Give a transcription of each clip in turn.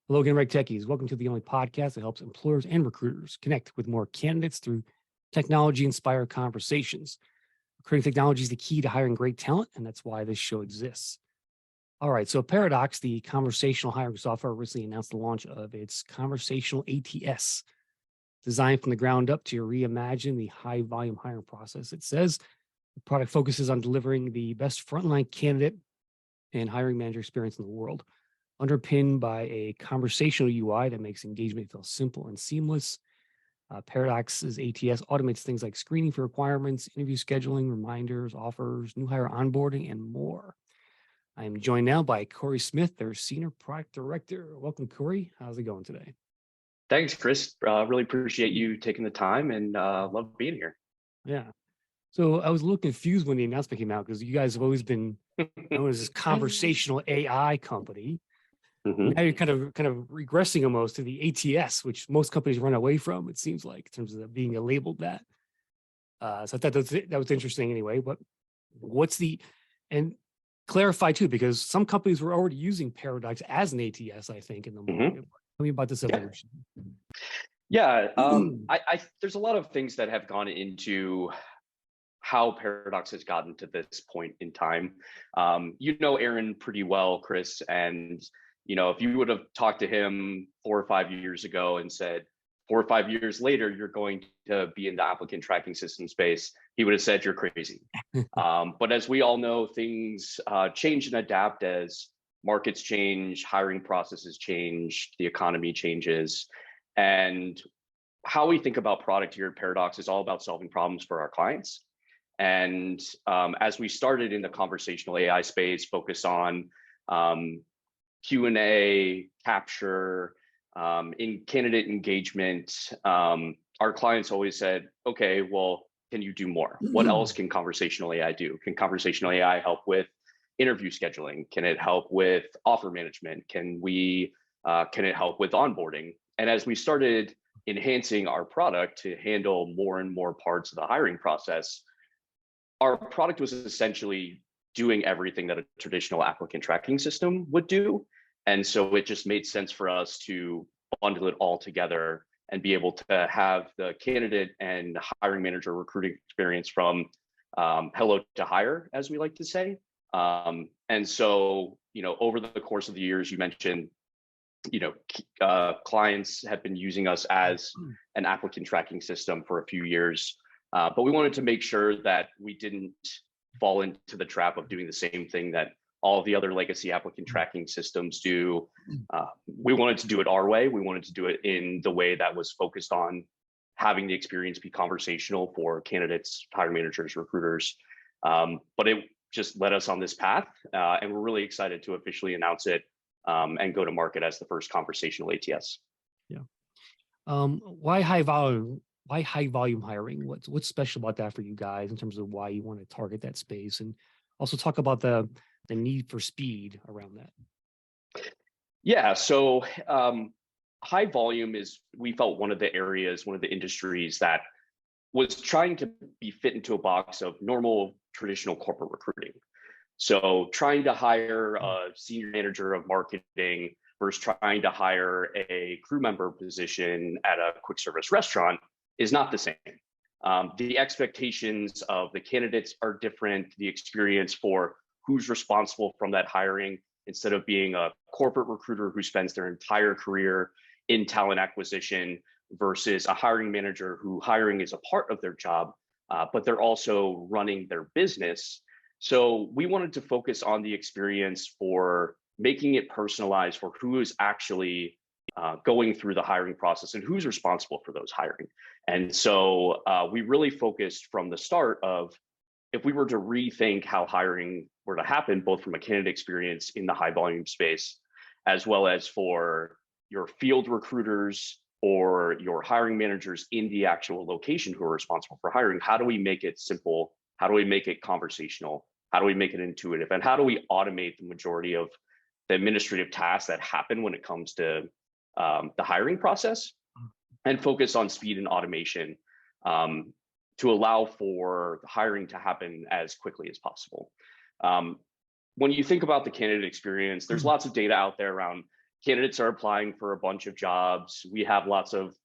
Hello again, Reg Techies. Welcome to the only podcast that helps employers and recruiters connect with more candidates through technology-inspired conversations. Recruiting technology is the key to hiring great talent, and that's why this show exists. All right, so Paradox, the conversational hiring software, recently announced the launch of its Conversational ATS, designed from the ground up to reimagine the high-volume hiring process. It says the product focuses on delivering the best frontline candidate and hiring manager experience in the world, underpinned by a conversational UI that makes engagement feel simple and seamless. Paradox's ATS automates things like screening for requirements, interview scheduling, reminders, offers, new hire onboarding, and more. I am joined now by Cory Smith, their Senior Product Director. Welcome, Cory. How's it going today? Thanks, Chris. Really appreciate you taking the time and love being here. Yeah. So I was a little confused when the announcement came out because you guys have always been known as this conversational AI company. Mm-hmm. Now you're kind of regressing almost to the ATS, which most companies run away from, it seems like, in terms of being labeled that. So I thought that was interesting anyway. But and clarify too, because some companies were already using Paradox as an ATS, I think, in the market. Tell me about this evolution. Yeah, there's a lot of things that have gone into how Paradox has gotten to this point in time. You know Aaron pretty well, Chris, and if you would have talked to him 4 or 5 years ago and said 4 or 5 years later you're going to be in the applicant tracking system space, he would have said you're crazy. But as we all know, things change and adapt as markets change, hiring processes change, the economy changes, and how we think about product here at Paradox is all about solving problems for our clients. And as we started in the conversational AI space, focus on Q&A, capture, in candidate engagement, our clients always said, okay, well, can you do more? What else can conversational AI do? Can conversational AI help with interview scheduling? Can it help with offer management? Can it help with onboarding? And as we started enhancing our product to handle more and more parts of the hiring process, our product was essentially doing everything that a traditional applicant tracking system would do. And so it just made sense for us to bundle it all together and be able to have the candidate and hiring manager recruiting experience from hello to hire, as we like to say. And so, over the course of the years, you mentioned, clients have been using us as an applicant tracking system for a few years. But we wanted to make sure that we didn't fall into the trap of doing the same thing that all the other legacy applicant tracking systems do. We wanted to do it our way. We wanted to do it in the way that was focused on having the experience be conversational for candidates, hiring managers, recruiters. But it just led us on this path. And we're really excited to officially announce it and go to market as the first conversational ATS. Yeah. Why high volume? Why high volume hiring? What's special about that for you guys in terms of why you want to target that space, and also talk about the need for speed around that? Yeah, so high volume is, we felt, one of the industries that was trying to be fit into a box of normal traditional corporate recruiting. So trying to hire a senior manager of marketing versus trying to hire a crew member position at a quick service restaurant is not the same. The expectations of the candidates are different. The experience for who's responsible from that hiring, instead of being a corporate recruiter who spends their entire career in talent acquisition versus a hiring manager who hiring is a part of their job, but they're also running their business. So we wanted to focus on the experience for making it personalized for who is actually going through the hiring process and who's responsible for those hiring. And so we really focused from the start of, if we were to rethink how hiring were to happen, both from a candidate experience in the high volume space, as well as for your field recruiters or your hiring managers in the actual location who are responsible for hiring, how do we make it simple? How do we make it conversational? How do we make it intuitive? And how do we automate the majority of the administrative tasks that happen when it comes to the hiring process, and focus on speed and automation to allow for hiring to happen as quickly as possible. When you think about the candidate experience, there's lots of data out there around candidates are applying for a bunch of jobs. We have lots of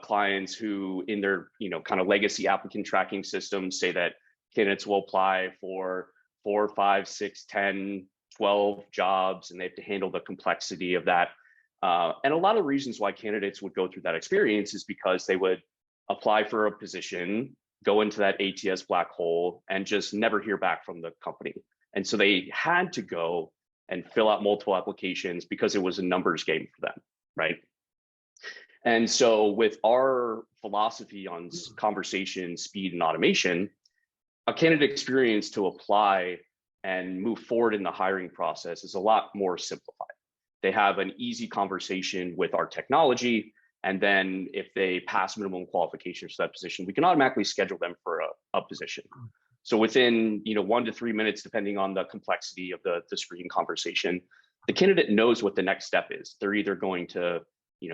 clients who in their, kind of legacy applicant tracking systems say that candidates will apply for 4, 5, 6, 10, 12 jobs, and they have to handle the complexity of that. And a lot of reasons why candidates would go through that experience is because they would apply for a position, go into that ATS black hole, and just never hear back from the company. And so they had to go and fill out multiple applications because it was a numbers game for them, right? And so with our philosophy on conversation, speed, and automation, a candidate experience to apply and move forward in the hiring process is a lot more simplified. They have an easy conversation with our technology, and then if they pass minimum qualifications for that position, we can automatically schedule them for a position. So within 1 to 3 minutes, depending on the complexity of the screening conversation, the candidate knows what the next step is. They're either going to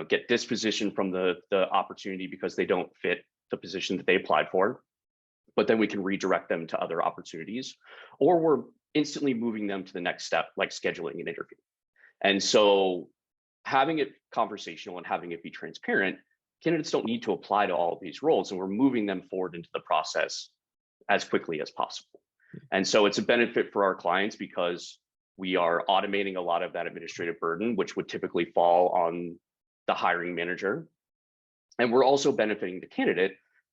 get this position from the opportunity because they don't fit the position that they applied for, but then we can redirect them to other opportunities, or we're instantly moving them to the next step, like scheduling an interview. And so having it conversational and having it be transparent, candidates don't need to apply to all of these roles, and we're moving them forward into the process as quickly as possible. And so it's a benefit for our clients because we are automating a lot of that administrative burden, which would typically fall on the hiring manager. And we're also benefiting the candidate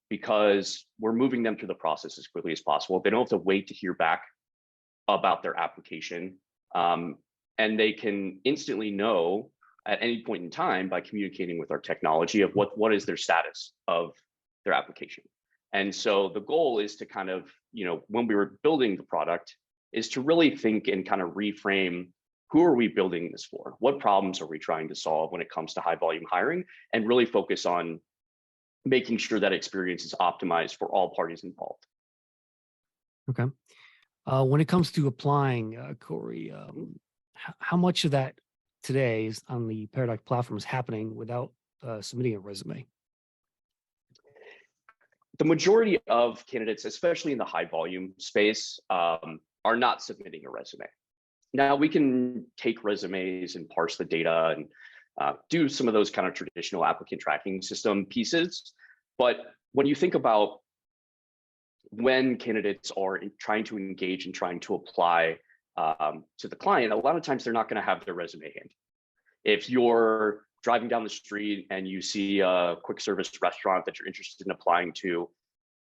because we're moving them through the process as quickly as possible. They don't have to wait to hear back about their application. And they can instantly know at any point in time by communicating with our technology of what is their status of their application. And so the goal is to kind of, when we were building the product, is to really think and kind of reframe, who are we building this for? What problems are we trying to solve when it comes to high volume hiring, and really focus on making sure that experience is optimized for all parties involved. Okay. When it comes to applying, Cory, how much of that today is on the Paradox platform is happening without submitting a resume? The majority of candidates, especially in the high volume space, are not submitting a resume. Now, we can take resumes and parse the data and do some of those kind of traditional applicant tracking system pieces. But when you think about when candidates are trying to engage and trying to apply to the client, a lot of times they're not going to have their resume handy. If you're driving down the street and you see a quick service restaurant that you're interested in applying to,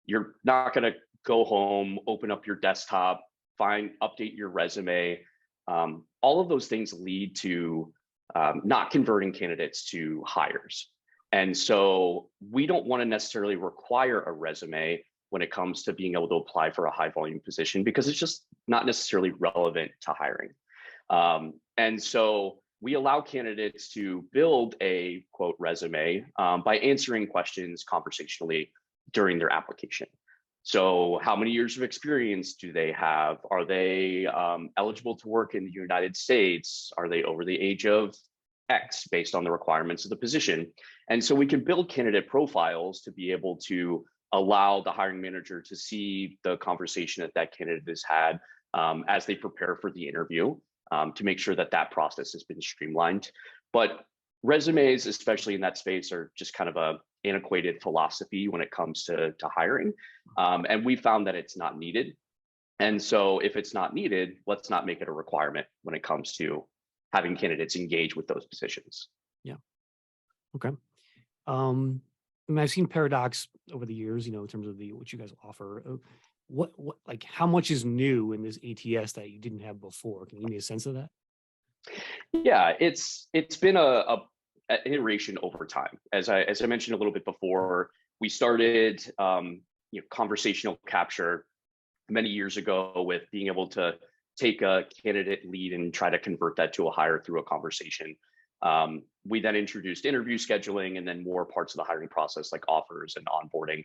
you're not going to go home, open up your desktop, update your resume. All of those things lead to not converting candidates to hires. And so we don't want to necessarily require a resume when it comes to being able to apply for a high volume position, because it's just not necessarily relevant to hiring. And so we allow candidates to build a quote resume by answering questions conversationally during their application. So how many years of experience do they have? Are they eligible to work in the United States? Are they over the age of X based on the requirements of the position? And so we can build candidate profiles to be able to allow the hiring manager to see the conversation that candidate has had as they prepare for the interview, to make sure that process has been streamlined. But resumes, especially in that space, are just kind of a antiquated philosophy when it comes to hiring. And we found that it's not needed. And so if it's not needed, let's not make it a requirement when it comes to having candidates engage with those positions. Yeah. Okay. I've seen Paradox over the years, in terms of what you guys offer. What like how much is new in this ATS that you didn't have before? Can you give me a sense of that? Yeah, it's been an iteration over time. As I mentioned a little bit before, we started Conversational Capture many years ago with being able to take a candidate lead and try to convert that to a hire through a conversation. We then introduced interview scheduling and then more parts of the hiring process like offers and onboarding.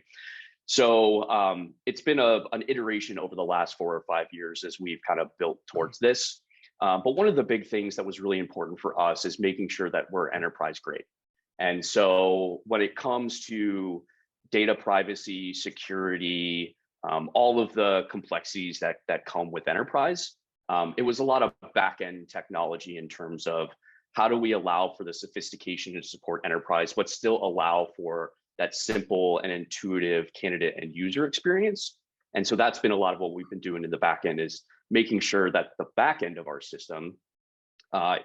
So it's been an iteration over the last 4 or 5 years as we've kind of built towards this. But one of the big things that was really important for us is making sure that we're enterprise grade. And so when it comes to data privacy, security, all of the complexities that come with enterprise, it was a lot of back-end technology in terms of how do we allow for the sophistication to support enterprise, but still allow for that simple and intuitive candidate and user experience? And so that's been a lot of what we've been doing in the back end, is making sure that the back end of our system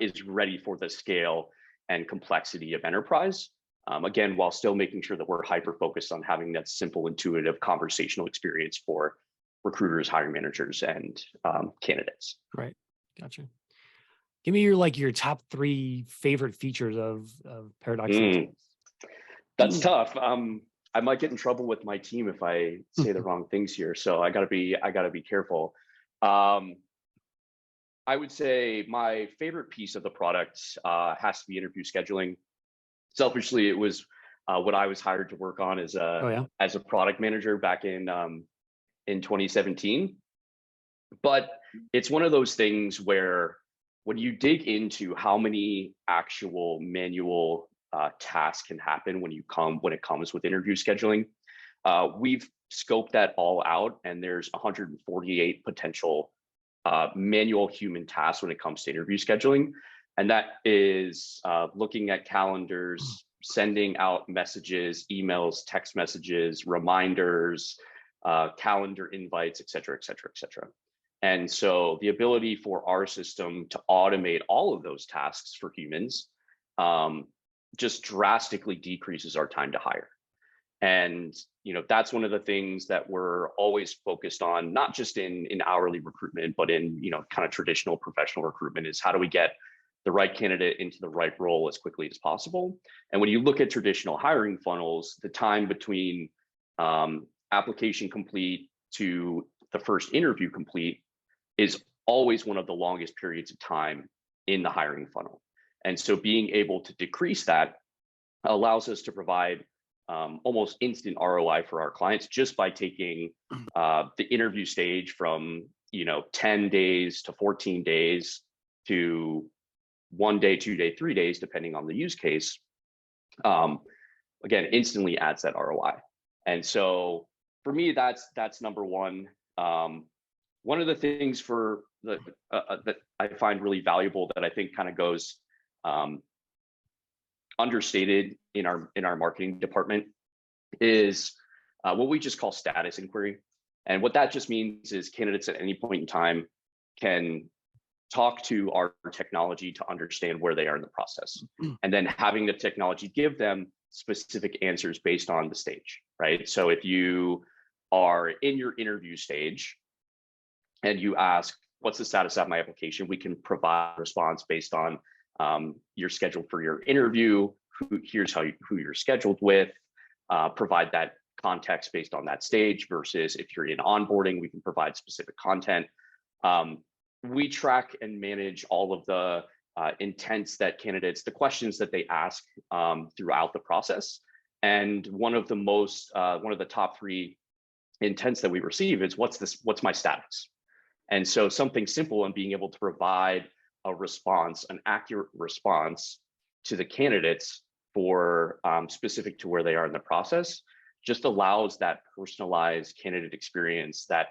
is ready for the scale and complexity of enterprise. Again, while still making sure that we're hyper-focused on having that simple, intuitive conversational experience for recruiters, hiring managers, and candidates. Right. Gotcha. Give me your top 3 favorite features of Paradox. That's tough. I might get in trouble with my team if I say the wrong things here, so I gotta be careful. I would say my favorite piece of the product has to be interview scheduling. Selfishly, it was what I was hired to work on as a product manager back in 2017. But it's one of those things where when you dig into how many actual manual tasks can happen when it comes with interview scheduling, we've scoped that all out, and there's 148 potential manual human tasks when it comes to interview scheduling. And that is looking at calendars, sending out messages, emails, text messages, reminders, calendar invites, et cetera, et cetera, et cetera. And so the ability for our system to automate all of those tasks for humans just drastically decreases our time to hire. And that's one of the things that we're always focused on, not just in hourly recruitment, but in kind of traditional professional recruitment, is how do we get the right candidate into the right role as quickly as possible. And when you look at traditional hiring funnels, the time between application complete to the first interview complete is always one of the longest periods of time in the hiring funnel. And so being able to decrease that allows us to provide almost instant ROI for our clients, just by taking the interview stage from 10 days to 14 days to 1 day, 2 day, 3 days, depending on the use case. Again, instantly adds that ROI. And so for me, that's number one. One of the things that I find really valuable, that I think kind of goes understated in our marketing department, is what we just call status inquiry. And what that just means is candidates at any point in time can talk to our technology to understand where they are in the process, and then having the technology give them specific answers based on the stage, right? So if you are in your interview stage and you ask, what's the status of my application, we can provide a response based on your schedule for your interview, here's who you're scheduled with, provide that context based on that stage, versus if you're in onboarding, we can provide specific content. We track and manage all of the intents that candidates, the questions that they ask throughout the process. And one of the top 3 intents that we receive is, what's my status? And so something simple, and being able to provide a response, an accurate response to the candidates for specific to where they are in the process, just allows that personalized candidate experience that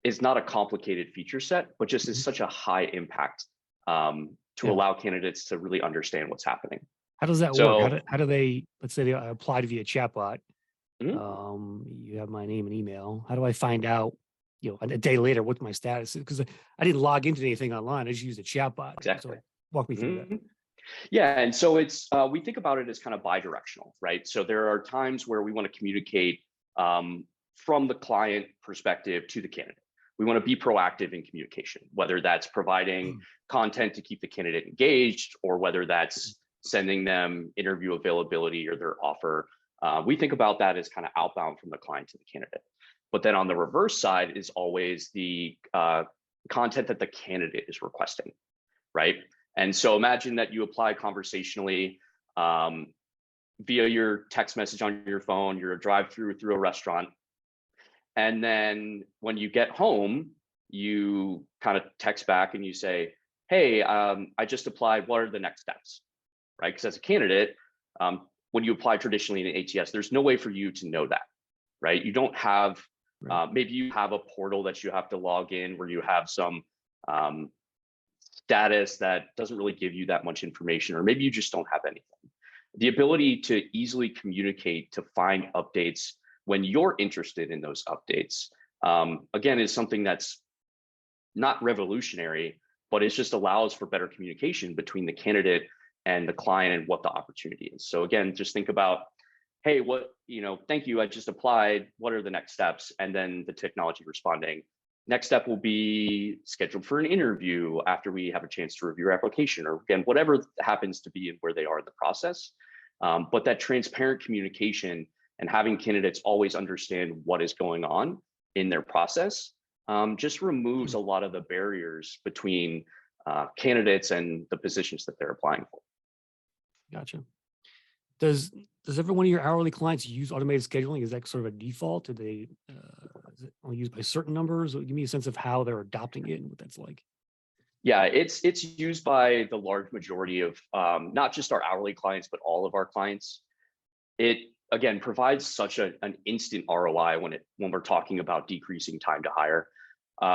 is not a complicated feature set, but just is such a high impact to allow candidates to really understand what's happening. How does that work? How do they, let's say they applied via chatbot, you have my name and email. How do I find out, a day later, what my status is? Because I didn't log into anything online. I just used a chatbot. Exactly. So walk me through that. Yeah, and so it's we think about it as kind of bi-directional, right? So there are times where we want to communicate from the client perspective to the candidate. We want to be proactive in communication, whether that's providing content to keep the candidate engaged, or whether that's sending them interview availability or their offer. We think about that as kind of outbound from the client to the candidate. But then on the reverse side is always the content that the candidate is requesting, right? And so imagine that you apply conversationally via your text message on your phone, you're a drive-through through a restaurant. And then when you get home, you kind of text back and you say, hey, I just applied, what are the next steps, right? Because as a candidate, when you apply traditionally in an ATS, there's no way for you to know that, right? You don't have, maybe you have a portal that you have to log in where you have some status that doesn't really give you that much information, or maybe you just don't have anything. The ability to easily communicate, to find updates when you're interested in those updates, again, is something that's not revolutionary, but it just allows for better communication between the candidate and the client and what the opportunity is. So again, just think about, hey, thank you, I just applied, what are the next steps? And then the technology responding, next step will be scheduled for an interview after we have a chance to review your application, or again, whatever happens to be and where they are in the process. But that transparent communication and having candidates always understand what is going on in their process just removes a lot of the barriers between candidates and the positions that they're applying for. Gotcha. Does every one of your hourly clients use automated scheduling? Is that sort of a default? Do they is it only used by certain numbers? Give me a sense of how they're adopting it and what that's like. Yeah, it's used by the large majority of not just our hourly clients, but all of our clients. It again provides such an instant ROI when we're talking about decreasing time to hire.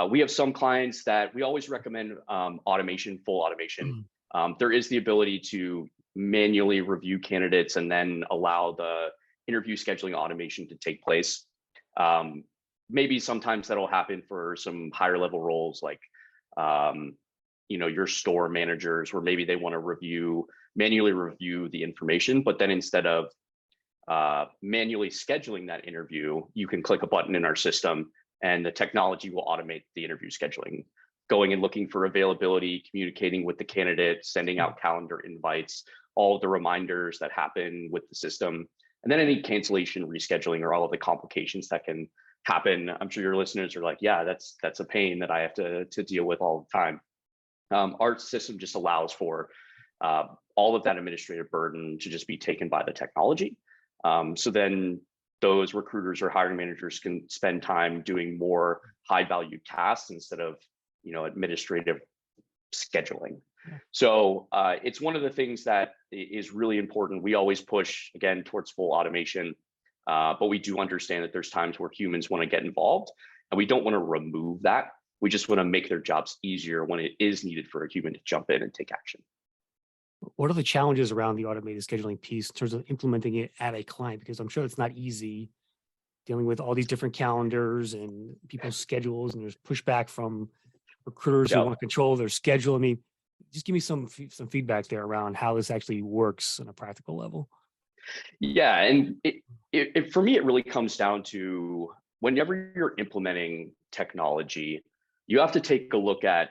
We have some clients that we always recommend automation, full automation. There is the ability to manually review candidates and then allow the interview scheduling automation to take place. Maybe sometimes that'll happen for some higher level roles like your store managers, where maybe they want to manually review the information, but then instead of manually scheduling that interview, you can click a button in our system and the technology will automate the interview scheduling, going and looking for availability, communicating with the candidate, sending out calendar invites, all of the reminders that happen with the system, and then any cancellation, rescheduling, or all of the complications that can happen. I'm sure your listeners are like, yeah, that's a pain that I have to deal with all the time. Our system just allows for all of that administrative burden to just be taken by the technology. So then those recruiters or hiring managers can spend time doing more high value tasks instead of administrative scheduling. So it's one of the things that is really important. We always push again towards full automation, but we do understand that there's times where humans want to get involved, and we don't want to remove that. We just want to make their jobs easier when it is needed for a human to jump in and take action. What are the challenges around the automated scheduling piece in terms of implementing it at a client? Because I'm sure it's not easy dealing with all these different calendars and people's schedules, and there's pushback from recruiters who want to control their schedule. I mean, just give me some feedback there around how this actually works on a practical level. Yeah, and it for me, it really comes down to whenever you're implementing technology, you have to take a look at,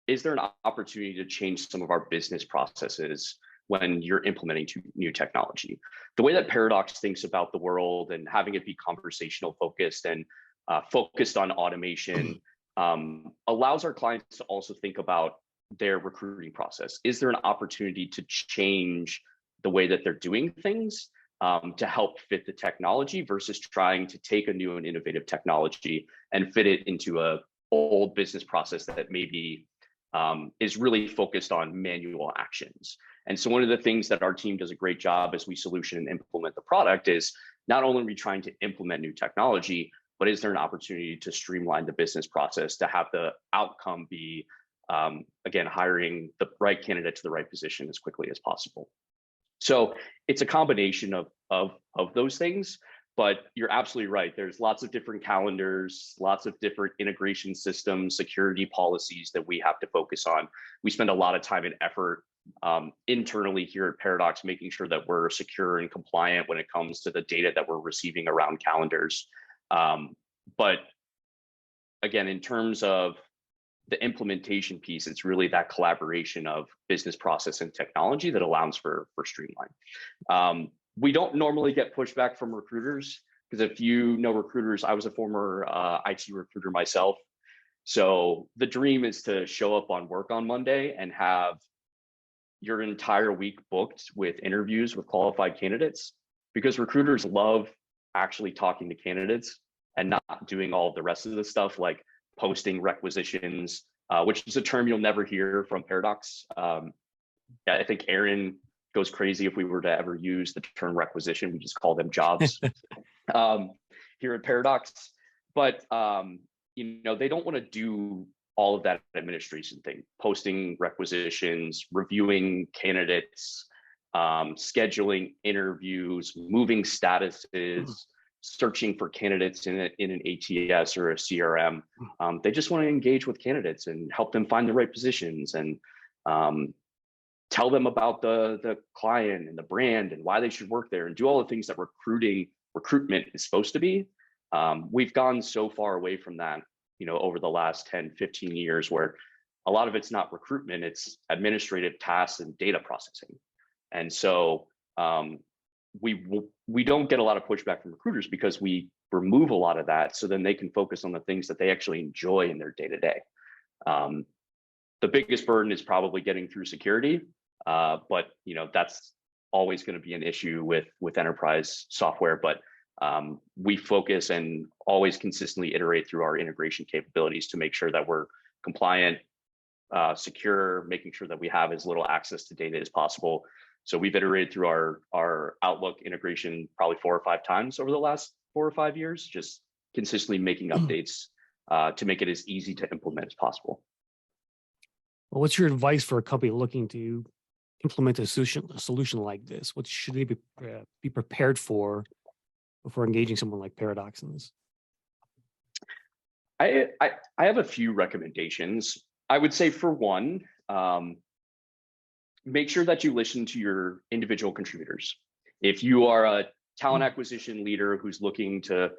is there an opportunity to change some of our business processes when you're implementing new technology? The way that Paradox thinks about the world and having it be conversational focused and focused on automation allows our clients to also think about their recruiting process. Is there an opportunity to change the way that they're doing things to help fit the technology versus trying to take a new and innovative technology and fit it into a old business process that maybe is really focused on manual actions? And so one of the things that our team does a great job as we solution and implement the product is not only are we trying to implement new technology, but is there an opportunity to streamline the business process to have the outcome be, again, hiring the right candidate to the right position as quickly as possible. So it's a combination of those things, but you're absolutely right. There's lots of different calendars, lots of different integration systems, security policies that we have to focus on. We spend a lot of time and effort internally here at Paradox, making sure that we're secure and compliant when it comes to the data that we're receiving around calendars. But again, in terms of the implementation piece, it's really that collaboration of business process and technology that allows for Streamline. We don't normally get pushback from recruiters, because if you know recruiters, I was a former IT recruiter myself. So the dream is to show up on work on Monday and have your entire week booked with interviews with qualified candidates, because recruiters love actually talking to candidates and not doing all of the rest of the stuff like posting requisitions, which is a term you'll never hear from Paradox. I think Aaron goes crazy if we were to ever use the term requisition. We just call them jobs here at Paradox. But they don't want to do all of that administration thing, posting requisitions, reviewing candidates, scheduling interviews, moving statuses, searching for candidates in an ATS or a CRM. They just want to engage with candidates and help them find the right positions, and tell them about the client and the brand and why they should work there, and do all the things that recruitment is supposed to be. We've gone so far away from that, over the last 10, 15 years, where a lot of it's not recruitment, it's administrative tasks and data processing. And so we don't get a lot of pushback from recruiters because we remove a lot of that, so then they can focus on the things that they actually enjoy in their day-to-day. The biggest burden is probably getting through security, but that's always going to be an issue with enterprise software. But we focus and always consistently iterate through our integration capabilities to make sure that we're compliant, secure, making sure that we have as little access to data as possible. So we've iterated through our Outlook integration probably 4 or 5 times over the last 4 or 5 years, just consistently making updates to make it as easy to implement as possible. Well, what's your advice for a company looking to implement a solution like this? What should they be prepared for before engaging someone like Paradox in this? I have a few recommendations. I would say, for one, make sure that you listen to your individual contributors. If you are a talent acquisition leader who's looking to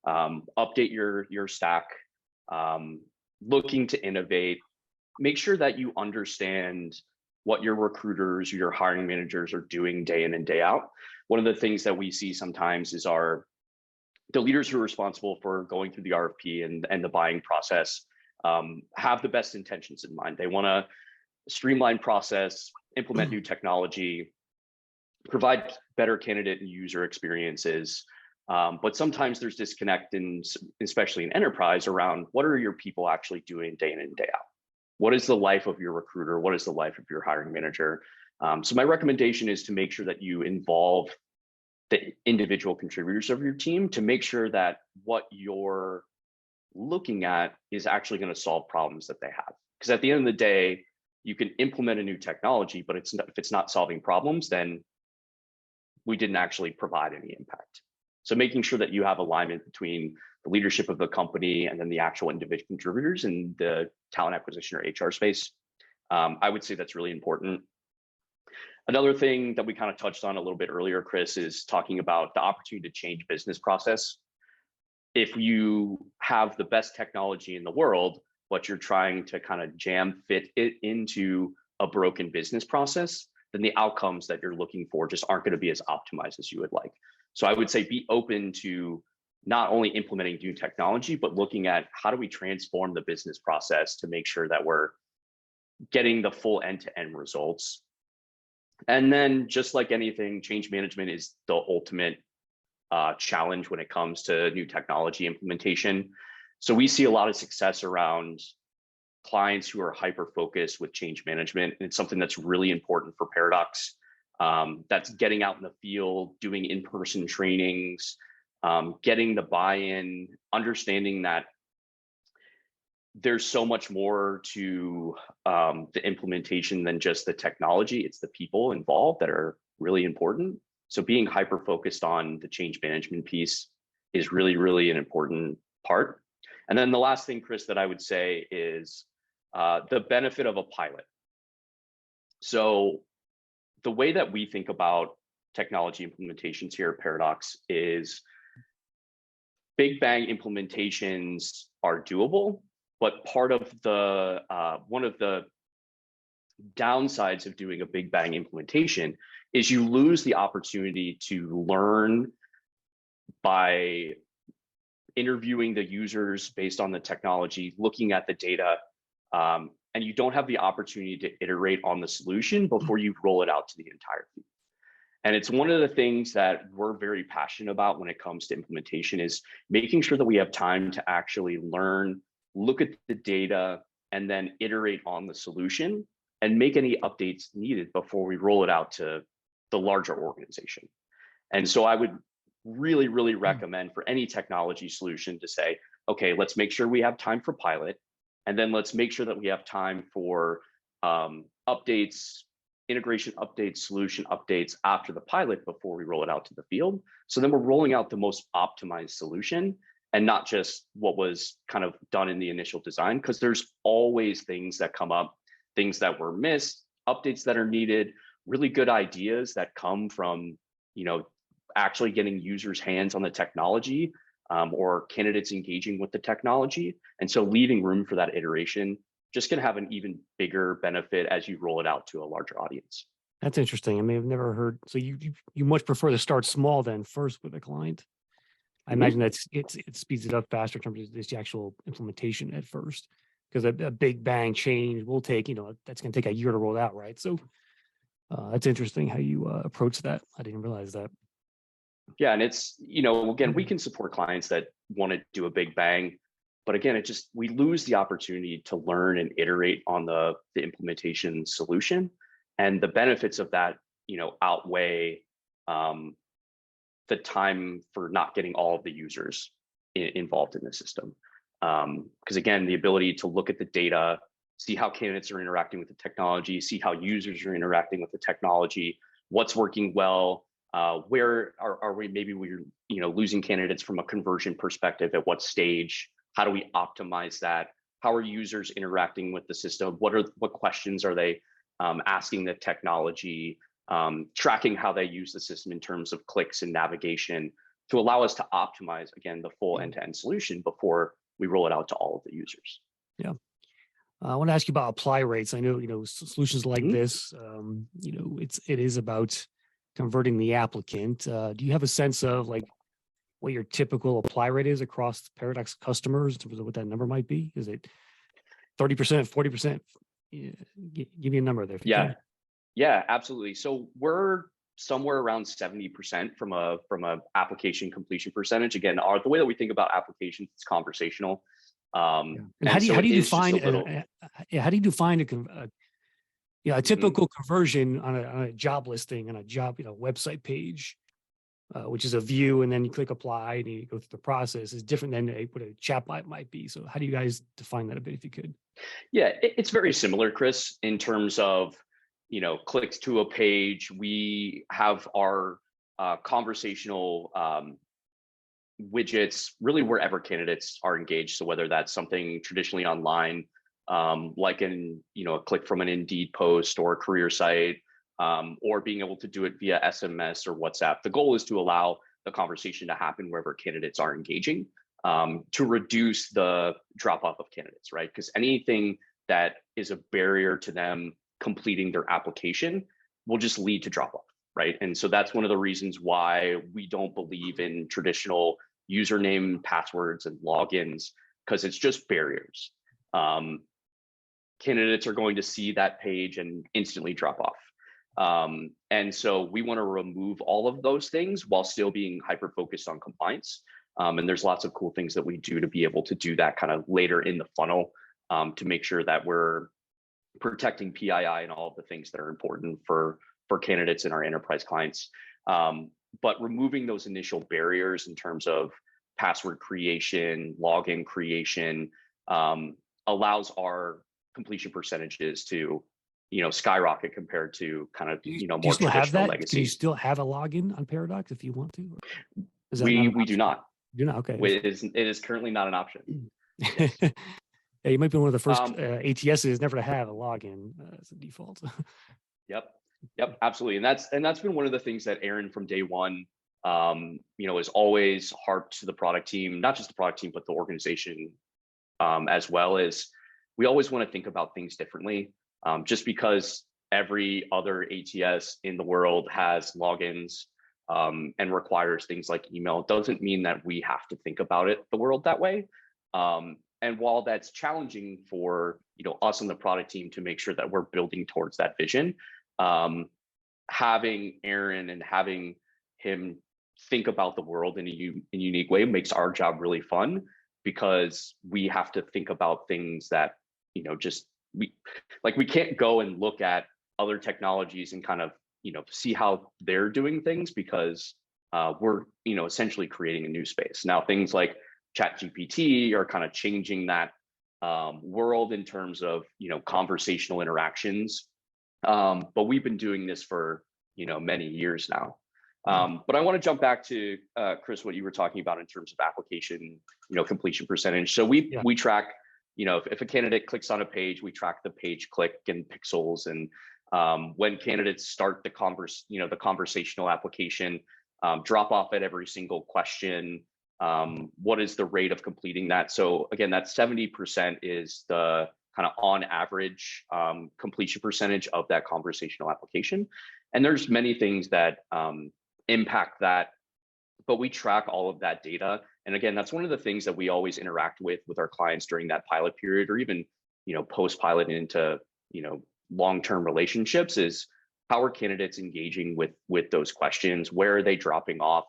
update your stack, looking to innovate, make sure that you understand what your recruiters, your hiring managers are doing day in and day out. One of the things that we see sometimes is the leaders who are responsible for going through the RFP and the buying process have the best intentions in mind. They want to streamline process, implement new technology, provide better candidate and user experiences. But sometimes there's disconnect, especially in enterprise, around what are your people actually doing day in and day out? What is the life of your recruiter? What is the life of your hiring manager? So my recommendation is to make sure that you involve the individual contributors of your team to make sure that what you're looking at is actually going to solve problems that they have. Because at the end of the day, you can implement a new technology, but if it's not solving problems, then we didn't actually provide any impact. So making sure that you have alignment between the leadership of the company and then the actual individual contributors in the talent acquisition or HR space, I would say that's really important. Another thing that we kind of touched on a little bit earlier, Chris, is talking about the opportunity to change business process. If you have the best technology in the world, but you're trying to kind of fit it into a broken business process, then the outcomes that you're looking for just aren't going to be as optimized as you would like. So I would say be open to not only implementing new technology, but looking at how do we transform the business process to make sure that we're getting the full end-to-end results. And then, just like anything, change management is the ultimate challenge when it comes to new technology implementation. So we see a lot of success around clients who are hyper-focused with change management. And it's something that's really important for Paradox. That's getting out in the field, doing in-person trainings, getting the buy-in, understanding that there's so much more to the implementation than just the technology. It's the people involved that are really important. So being hyper-focused on the change management piece is really, really an important part. And then the last thing, Chris, that I would say is the benefit of a pilot. So the way that we think about technology implementations here at Paradox is big bang implementations are doable, but part of the one of the downsides of doing a big bang implementation is you lose the opportunity to learn by interviewing the users based on the technology, looking at the data, and you don't have the opportunity to iterate on the solution before you roll it out to the entire team. And it's one of the things that we're very passionate about when it comes to implementation is making sure that we have time to actually learn, look at the data, and then iterate on the solution and make any updates needed before we roll it out to the larger organization. And so I would really, really recommend for any technology solution to say, okay, let's make sure we have time for pilot. And then let's make sure that we have time for updates, integration updates, solution updates after the pilot before we roll it out to the field. So then we're rolling out the most optimized solution and not just what was kind of done in the initial design, because there's always things that come up, things that were missed, updates that are needed, really good ideas that come from, actually getting users' hands on the technology, or candidates engaging with the technology. And so leaving room for that iteration just going to have an even bigger benefit as you roll it out to a larger audience. That's interesting. I mean, I've never heard. So you much prefer to start small than first with a client. I imagine it speeds it up faster in terms of this actual implementation at first, because a big bang change will take, that's going to take a year to roll out, right? So that's interesting how you approach that. I didn't realize that. Yeah, and it's, again, we can support clients that want to do a big bang, but again, we lose the opportunity to learn and iterate on the implementation solution, and the benefits of that, outweigh the time for not getting all of the users involved in the system. Because again, the ability to look at the data, see how candidates are interacting with the technology, see how users are interacting with the technology, what's working well, where are we, maybe we're losing candidates from a conversion perspective, at what stage, how do we optimize that, how are users interacting with the system, what questions are they asking the technology, tracking how they use the system in terms of clicks and navigation, to allow us to optimize, again, the full end-to-end solution before we roll it out to all of the users. Yeah. I want to ask you about apply rates. I know, solutions like this, it is about converting the applicant. Do you have a sense of like what your typical apply rate is across Paradox customers in terms of what that number might be? Is it 30%, 40%? Give me a number there. Yeah, absolutely. So we're somewhere around 70% from a application completion percentage. Again, the way that we think about applications, it's conversational. And how do you define how do you define a typical conversion on a job listing, on a job website page, which is a view, and then you click apply and you go through the process, is different than what a chatbot might be. So how do you guys define that a bit, if you could? Yeah, it's very similar, Chris, in terms of clicks to a page. We have our conversational widgets really wherever candidates are engaged. So whether that's something traditionally online, like a click from an Indeed post or a career site, or being able to do it via SMS or WhatsApp. The goal is to allow the conversation to happen wherever candidates are engaging, to reduce the drop off of candidates, right? Because anything that is a barrier to them completing their application will just lead to drop off, right? And so that's one of the reasons why we don't believe in traditional username, passwords, and logins, because it's just barriers. Candidates are going to see that page and instantly drop off. And so we want to remove all of those things while still being hyper focused on compliance. And there's lots of cool things that we do to be able to do that kind of later in the funnel, to make sure that we're protecting PII and all of the things that are important for candidates and our enterprise clients. But removing those initial barriers in terms of password creation, login creation, allows our completion percentages to skyrocket compared to kind of more traditional legacy. Can you still have a login on Paradox if you want to? We do not. You do not. Okay. It is currently not an option. Yes. Yeah, you might be one of the first ATSs never to have a login as a default. Yep, absolutely, and that's been one of the things that Aaron from day one, is always harped to the product team, not just the product team, but the organization, as well as we always want to think about things differently. Just because every other ATS in the world has logins and requires things like email, doesn't mean that we have to think about the world that way. And while that's challenging for us and the product team to make sure that we're building towards that vision, having Aaron and having him think about the world in a unique way makes our job really fun, because we have to think about things that we can't go and look at other technologies and kind of see how they're doing things, because we're essentially creating a new space now. Things like ChatGPT are kind of changing that world in terms of, conversational interactions. But we've been doing this for, many years now. But I want to jump back to Chris, what you were talking about in terms of application, completion percentage. So we track, if a candidate clicks on a page, we track the page click in pixels. And when candidates start the the conversational application, drop off at every single question, what is the rate of completing that? So again, that 70% is the kind of on average completion percentage of that conversational application. And there's many things that impact that, but we track all of that data. And again, that's one of the things that we always interact with our clients during that pilot period, or even, post pilot into, long-term relationships, is how are candidates engaging with those questions? Where are they dropping off?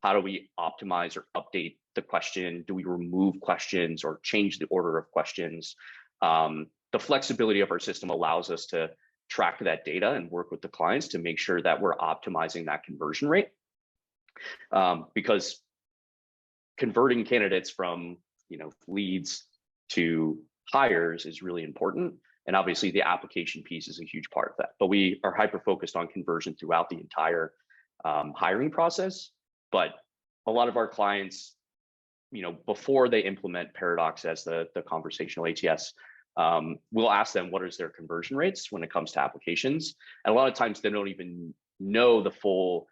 How do we optimize or update the question? Do we remove questions or change the order of questions? The flexibility of our system allows us to track that data and work with the clients to make sure that we're optimizing that conversion rate. Because converting candidates from, leads to hires is really important. And obviously the application piece is a huge part of that. But we are hyper-focused on conversion throughout the entire hiring process. But a lot of our clients, before they implement Paradox as the conversational ATS, we'll ask them what is their conversion rates when it comes to applications. And a lot of times they don't even know the full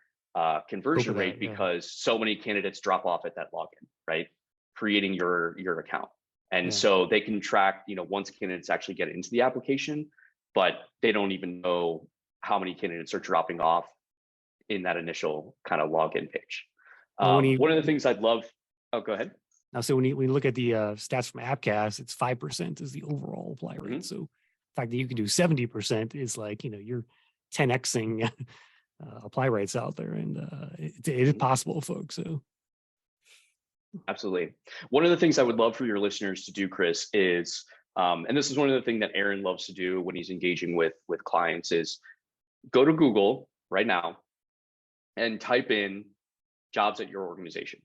conversion rate because so many candidates drop off at that login, right? Creating your account. And so they can track, once candidates actually get into the application, but they don't even know how many candidates are dropping off in that initial kind of login page. One of the things I'd love, go ahead. Now, so when you look at the stats from AppCast, it's 5% is the overall apply rate. Mm-hmm. So the fact that you can do 70% is like, you're 10xing apply rates out there, and it is possible, folks. So absolutely. One of the things I would love for your listeners to do, Chris, is, and this is one of the things that Aaron loves to do when he's engaging with clients, is go to Google right now and type in jobs at your organization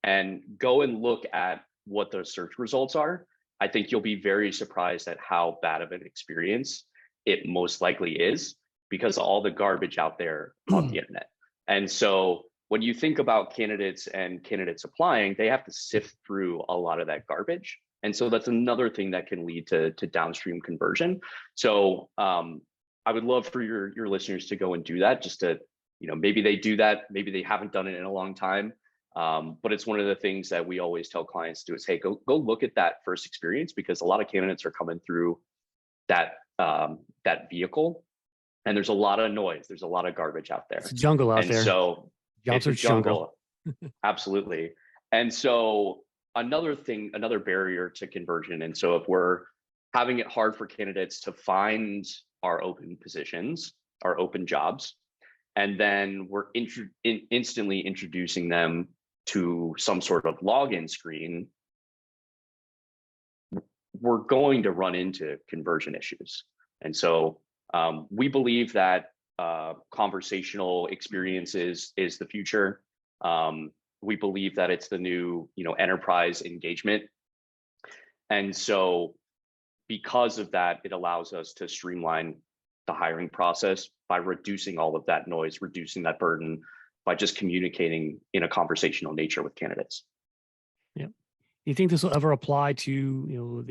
and go and look at what those search results are. I think you'll be very surprised at how bad of an experience it most likely is, because of all the garbage out there on the internet. And so when you think about candidates and candidates applying, they have to sift through a lot of that garbage. And so that's another thing that can lead to downstream conversion. So I would love for your listeners to go and do that, just to, maybe they do that, maybe they haven't done it in a long time. But it's one of the things that we always tell clients to do is, hey, go look at that first experience, because a lot of candidates are coming through that vehicle, and there's a lot of noise. There's a lot of garbage out there. It's a jungle out there. So it's a jungle. Absolutely. And so another barrier to conversion. And so if we're having it hard for candidates to find our open positions, our open jobs, and then we're instantly introducing them to some sort of login screen, we're going to run into conversion issues. And so we believe that conversational experiences is the future. We believe that it's the new, enterprise engagement. And so because of that, it allows us to streamline the hiring process by reducing all of that noise, reducing that burden, by just communicating in a conversational nature with candidates. Yeah. Do you think this will ever apply to,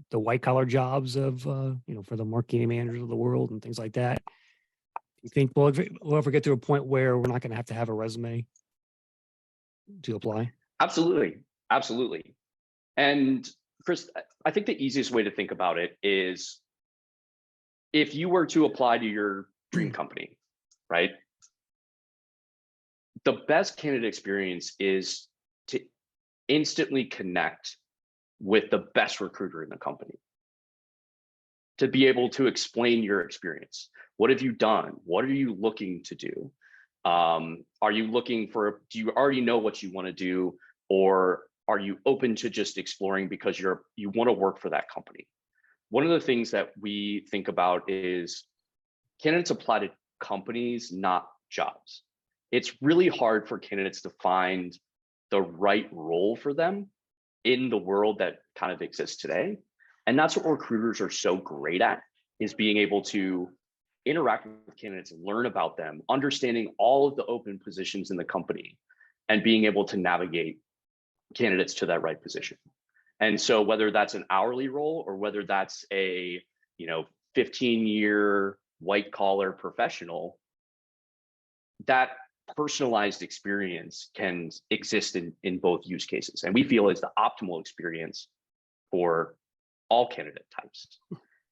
the white collar jobs of, for the marketing managers of the world and things like that? Do you think we'll ever get to a point where we're not going to have a resume to apply? Absolutely. Absolutely. And Chris, I think the easiest way to think about it is, if you were to apply to your dream company, right? The best candidate experience is to instantly connect with the best recruiter in the company, to be able to explain your experience. What have you done? What are you looking to do? Do you already know what you want to do, or are you open to just exploring because you want to work for that company? One of the things that we think about is candidates apply to companies, not jobs. It's really hard for candidates to find the right role for them in the world that kind of exists today. And that's what recruiters are so great at, is being able to interact with candidates and learn about them, understanding all of the open positions in the company, and being able to navigate candidates to that right position. And so whether that's an hourly role or whether that's a 15-year white collar professional, that personalized experience can exist in both use cases, and we feel is the optimal experience for all candidate types.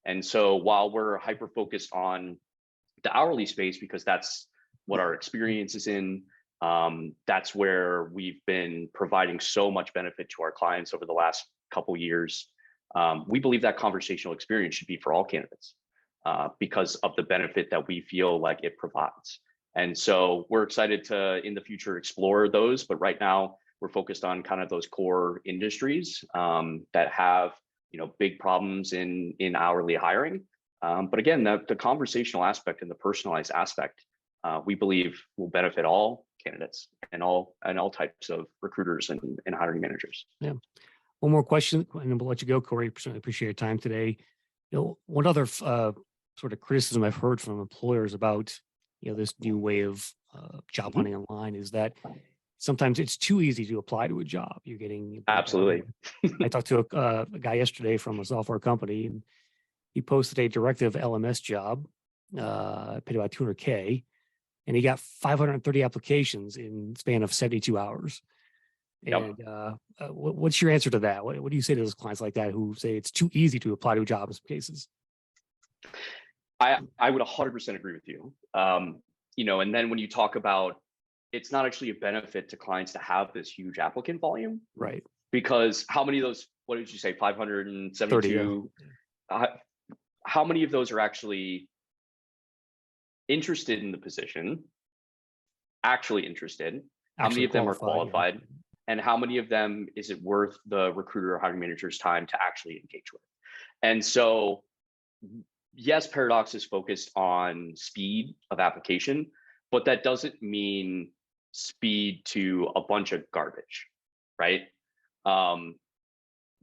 And so while we're hyper focused on the hourly space because that's what our experience is in, that's where we've been providing so much benefit to our clients over the last couple years. We believe that conversational experience should be for all candidates because of the benefit that we feel like it provides. And so we're excited to, in the future, explore those. But right now, we're focused on kind of those core industries that have big problems in hourly hiring. But again, the conversational aspect and the personalized aspect, we believe will benefit all candidates and all types of recruiters and hiring managers. Yeah. One more question, and then we'll let you go, Cory. Certainly appreciate your time today. One other sort of criticism I've heard from employers about this new way of job hunting online is that sometimes it's too easy to apply to a job. You're getting absolutely. I talked to a guy yesterday from a software company, and he posted a directive LMS job, paid about $200K, and he got 530 applications in span of 72 hours. And what's your answer to that? What do you say to those clients like that who say it's too easy to apply to a job in some cases? I would 100% agree with you. And then when you talk about, it's not actually a benefit to clients to have this huge applicant volume, right? Because how many of those? What did you say? 572. 30, yeah. How many of those are actually interested in the position? Actually interested? How many of them are qualified? Yeah. And how many of them is it worth the recruiter or hiring manager's time to actually engage with? And so, yes, Paradox is focused on speed of application, but that doesn't mean speed to a bunch of garbage, right?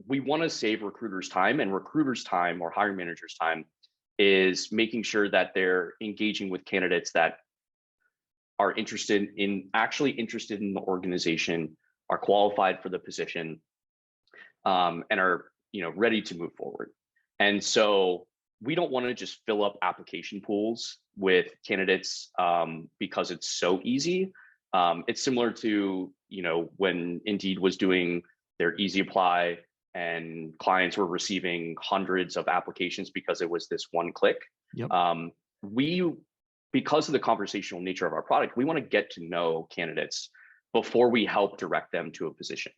We want to save recruiters time, and recruiters' time or hiring managers' time is making sure that they're engaging with candidates that are interested in the organization, are qualified for the position, and are ready to move forward. And so we don't want to just fill up application pools with candidates because it's so easy. It's similar to when Indeed was doing their easy apply and clients were receiving hundreds of applications because it was this one click. Yep. Because of the conversational nature of our product, we want to get to know candidates before we help direct them to a position.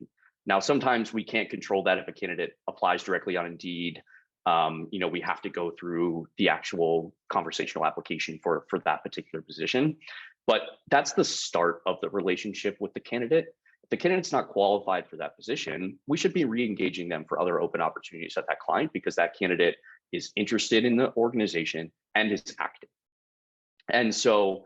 Now, sometimes we can't control that if a candidate applies directly on Indeed. We have to go through the actual conversational application for that particular position. But that's the start of the relationship with the candidate. If the candidate's not qualified for that position, we should be re-engaging them for other open opportunities at that client because that candidate is interested in the organization and is active. And so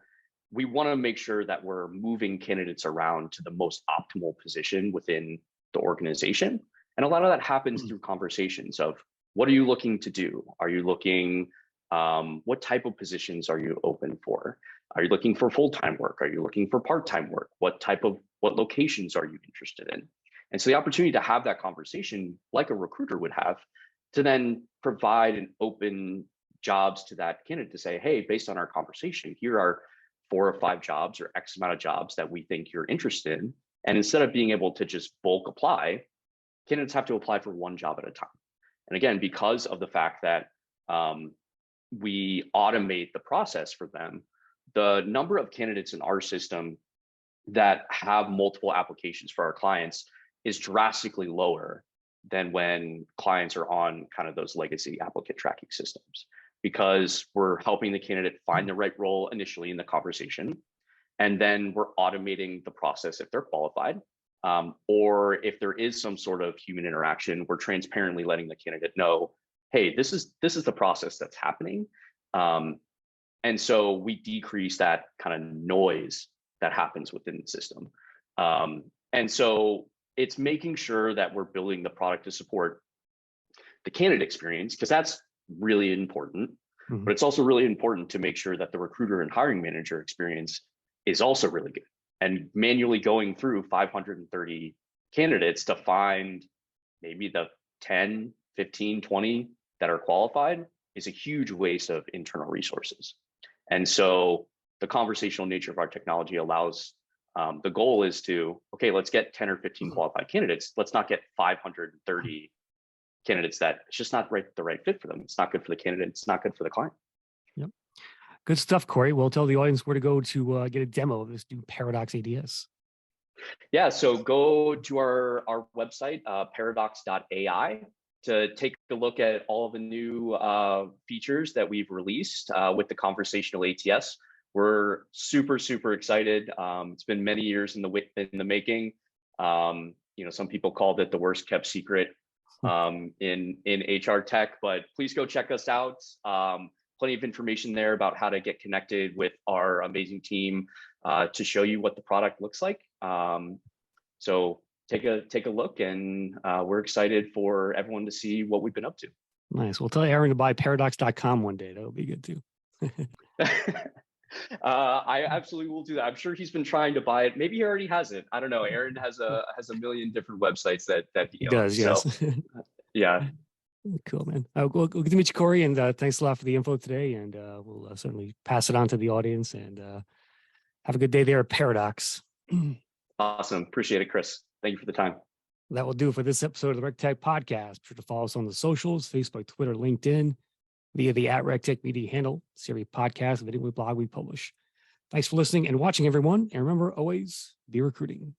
we want to make sure that we're moving candidates around to the most optimal position within the organization. And a lot of that happens through conversations of, what are you looking to do? Are you looking, what type of positions are you open for? Are you looking for full-time work? Are you looking for part-time work? What locations are you interested in? And so the opportunity to have that conversation like a recruiter would have to then provide an open jobs to that candidate to say, hey, based on our conversation, here are 4 or 5 jobs or X amount of jobs that we think you're interested in. And instead of being able to just bulk apply, candidates have to apply for one job at a time. And again, because of the fact that we automate the process for them, the number of candidates in our system that have multiple applications for our clients is drastically lower than when clients are on kind of those legacy applicant tracking systems, because we're helping the candidate find the right role initially in the conversation. And then we're automating the process if they're qualified. Or if there is some sort of human interaction, we're transparently letting the candidate know, hey, this is the process that's happening. And so we decrease that kind of noise that happens within the system. And so it's making sure that we're building the product to support the candidate experience, because that's really important. Mhm. But it's also really important to make sure that the recruiter and hiring manager experience is also really good. And manually going through 530 candidates to find maybe the 10, 15, 20 that are qualified is a huge waste of internal resources. And so the conversational nature of our technology allows, the goal is to, okay, let's get 10 or 15 qualified candidates. Let's not get 530 candidates that it's just not the right fit for them. It's not good for the candidate. It's not good for the client. Yep. Good stuff, Cory. We'll tell the audience where to go to get a demo of this new Paradox ATS. Yeah, so go to our website, paradox.ai, to take a look at all of the new features that we've released with the Conversational ATS. We're super, super excited. It's been many years in the making. Some people called it the worst kept secret in HR tech, but please go check us out. Plenty of information there about how to get connected with our amazing team to show you what the product looks like. So take a look, and we're excited for everyone to see what we've been up to. Nice. We'll tell Aaron to buy paradox.com one day. That'll be good too. I absolutely will do that. I'm sure he's been trying to buy it. Maybe he already has it. I don't know. Aaron has a million different websites that he does. Yes. So, yeah. Cool, man. We'll good to meet you, Cory, and thanks a lot for the info today. And we'll certainly pass it on to the audience. And have a good day there at Paradox. Awesome. Appreciate it, Chris. Thank you for the time. That will do it for this episode of the RecTech Podcast. Be sure to follow us on the socials: Facebook, Twitter, LinkedIn, via the @RecTech Media handle. See every podcast, video, blog we publish. Thanks for listening and watching, everyone. And remember, always be recruiting.